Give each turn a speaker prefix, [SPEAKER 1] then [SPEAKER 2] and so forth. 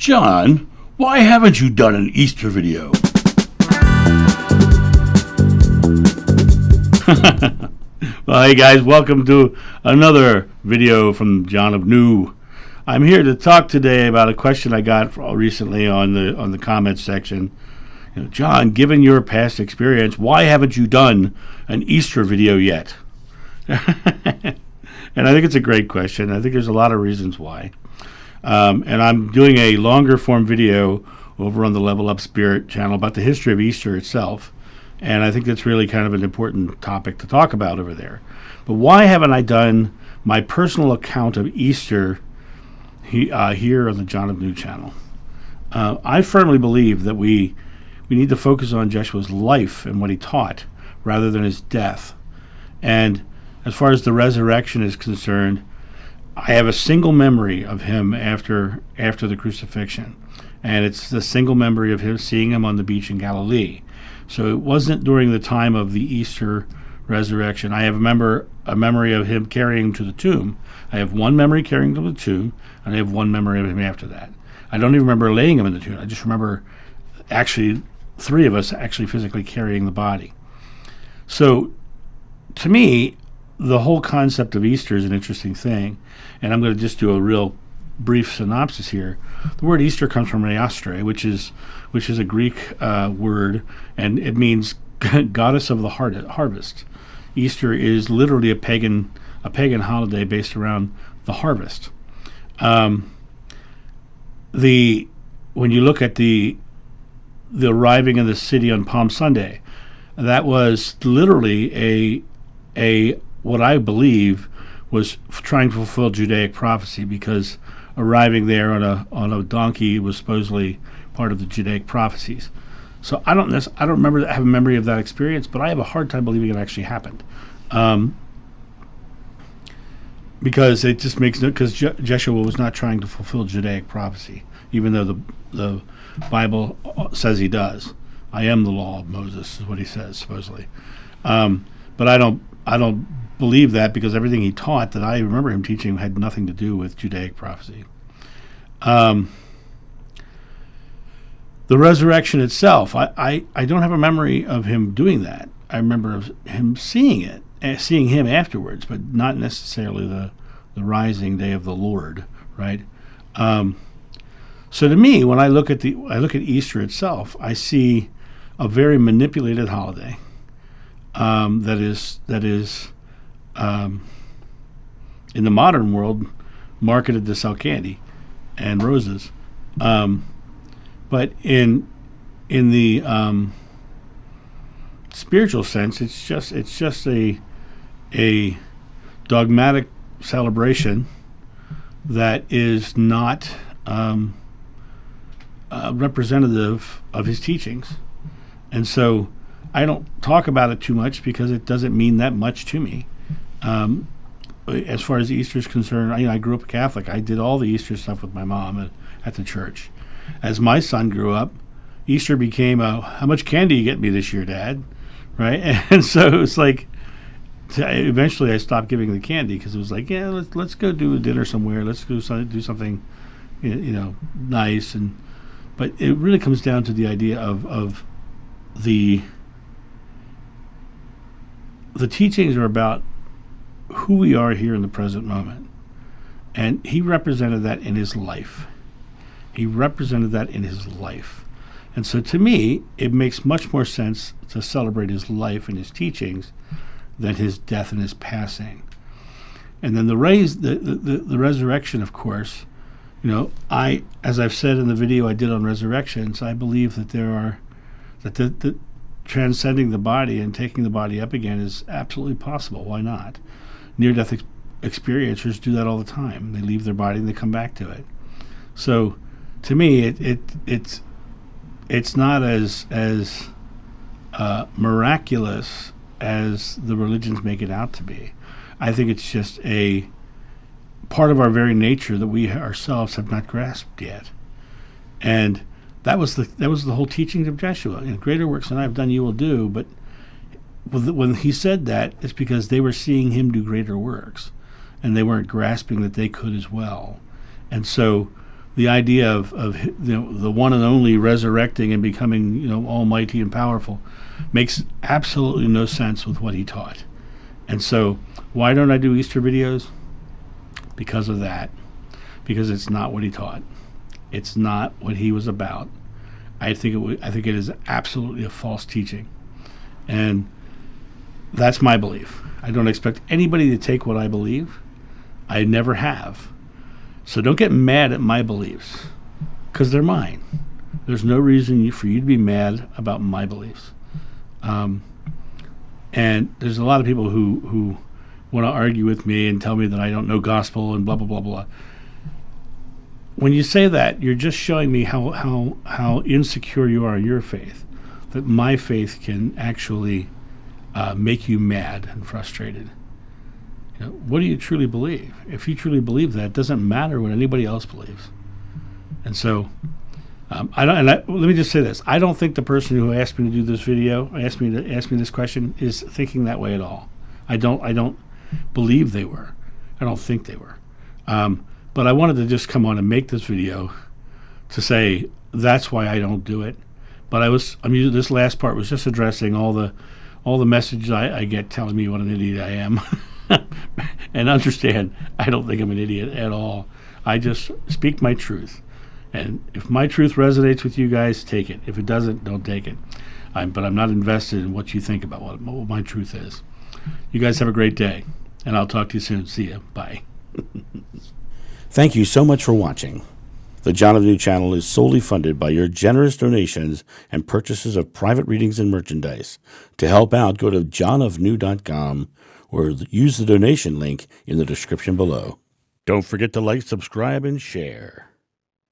[SPEAKER 1] John, why haven't you done an Easter video? Well, hey guys, welcome to another video from John of New. I'm here to talk today about a question I got recently on the comments section. John, given your past experience, why haven't you done an Easter video yet? And I think it's a great question. I think there's a lot of reasons why. And I'm doing a longer form video over on the Level Up Spirit channel about the history of Easter itself. And I think that's really kind of an important topic to talk about over there. But why haven't I done my personal account of Easter here on the John of New channel? I firmly believe that we need to focus on Jeshua's life and what he taught rather than his death. And as far as the resurrection is concerned, I have a single memory of him after the crucifixion. And it's the single memory of him seeing him on the beach in Galilee. So it wasn't during the time of the Easter resurrection. I have a memory of him carrying him to the tomb. I have one memory carrying him to the tomb, and I have one memory of him after that. I don't even remember laying him in the tomb. I just remember actually three of us actually physically carrying the body. So to me, the whole concept of Easter is an interesting thing, and I'm going to just do a real brief synopsis here. The word Easter comes from reastre, which is a Greek word, and it means goddess of the harvest. Easter is literally a pagan holiday based around the harvest. When you look at the arriving in the city on Palm Sunday, that was literally a what I believe was trying to fulfill Judaic prophecy, because arriving there on a donkey was supposedly part of the Judaic prophecies. So I don't have a memory of that experience, but I have a hard time believing it actually happened, because it just makes no, because Jeshua was not trying to fulfill Judaic prophecy, even though the Bible says he does. I am the law of Moses is what he says supposedly, but I don't believe that, because everything he taught that I remember him teaching had nothing to do with Judaic prophecy. The resurrection itself, I don't have a memory of him doing that. I remember him seeing him afterwards, but not necessarily the rising day of the Lord, right? So to me, when I look at Easter itself, I see a very manipulated holiday that is in the modern world marketed to sell candy and roses, but in the spiritual sense, it's just a dogmatic celebration that is not representative of his teachings. And so I don't talk about it too much because it doesn't mean that much to me. As far as Easter is concerned, I grew up Catholic. I did all the Easter stuff with my mom at the church. As my son grew up, Easter became how much candy you get me this year, Dad? Right? And so it's like, eventually I stopped giving the candy, because it was like, yeah, let's go do a dinner somewhere. Let's go do something, nice. But it really comes down to the idea of the teachings are about who we are here in the present moment. And he represented that in his life. And so to me, it makes much more sense to celebrate his life and his teachings than his death and his passing. And then the resurrection, of course, as I've said in the video I did on resurrections, I believe that the transcending the body and taking the body up again is absolutely possible. Why not? Near-death experiencers do that all the time. They leave their body and they come back to it. So, to me, it's not as miraculous as the religions make it out to be. I think it's just a part of our very nature that we ourselves have not grasped yet. And that was the whole teaching of Jeshua. Greater works than I have done you will do. But when he said that, it's because they were seeing him do greater works, and they weren't grasping that they could as well. And so the idea of the one and only resurrecting and becoming almighty and powerful makes absolutely no sense with what he taught. And so why don't I do Easter videos? Because of that. Because it's not what he taught. It's not what he was about. I think it is absolutely a false teaching. And that's my belief. I don't expect anybody to take what I believe. I never have. So don't get mad at my beliefs, because they're mine. There's no reason for you to be mad about my beliefs. And there's a lot of people who want to argue with me and tell me that I don't know gospel and blah, blah, blah, blah. When you say that, you're just showing me how insecure you are in your faith, that my faith can actually make you mad and frustrated. What do you truly believe? If you truly believe that, it doesn't matter what anybody else believes. And so, let me just say this: I don't think the person who asked me to do this video, asked me this question, is thinking that way at all. I don't believe they were. I don't think they were. But I wanted to just come on and make this video to say that's why I don't do it. But this last part was just addressing all the messages I get telling me what an idiot I am. And understand, I don't think I'm an idiot at all. I just speak my truth. And if my truth resonates with you guys, take it. If it doesn't, don't take it. But I'm not invested in what you think about what my truth is. You guys have a great day, and I'll talk to you soon. See ya. Bye.
[SPEAKER 2] Thank you so much for watching. The John of New channel is solely funded by your generous donations and purchases of private readings and merchandise. To help out, go to johnofnew.com or use the donation link in the description below. Don't forget to like, subscribe, and share.